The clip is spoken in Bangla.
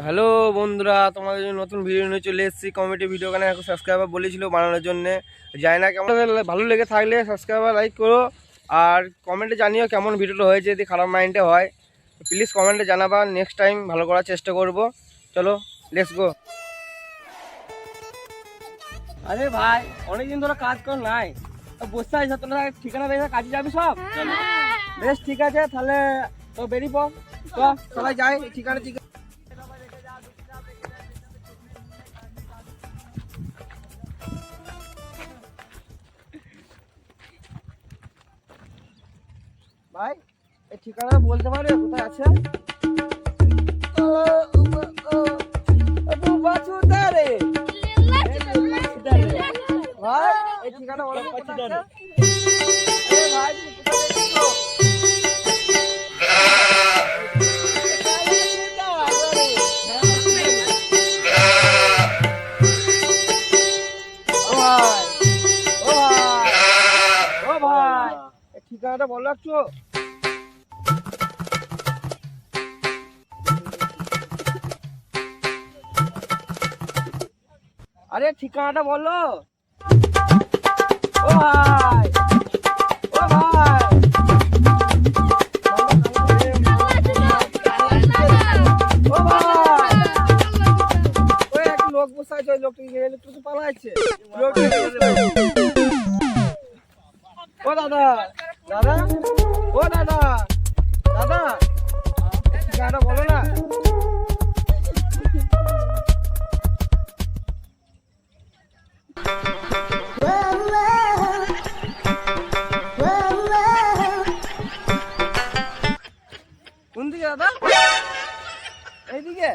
হ্যালো বন্ধুরা, তোমাদের জন্য নতুন ভিডিও নিয়ে চলে এসেছি। কমেডি ভিডিও গানে এখন সাবস্ক্রাইবার বলেছিল বানানোর জন্য, জানি না কেমন। ভালো লেগে থাকলে সাবস্ক্রাইবার লাইক করো আর কমেন্টে জানিও কেমন ভিডিওটা হয়েছে। যদি খারাপ মাইন্ডে হয় প্লিজ কমেন্টে জানাবা, নেক্সট টাইম ভালো করার চেষ্টা করব। চলো লেটস গো। আরে ভাই, অনেকদিন ধরে কাজ কর নাই, বসতে আছিস তোরা, ঠিকানা দেখে কাজে যাবি সব? বেশ ঠিক আছে, তাহলে তো বেরিয়ে পড়, তো সবাই যাই ঠিকানা। ঠিক ভাই, এই ঠিকানাটা বলতে পারে কোথায় আছে? ভাই এই ঠিকানা বলো কোথায় আছে? ভাই ঠিকানাটা বলো একটু। আরে ঠিকানাটা বলো। ও ভাই, ও ভাই, ও ভাই, ওই এক লোক বসে আছে, ওই লোকটা তো পালাচ্ছে। ও দাদা, দাদা, ও দাদা, দাদা, ঠিকানাটা বলো না। কোন দিকে দাদা? এইদিকে?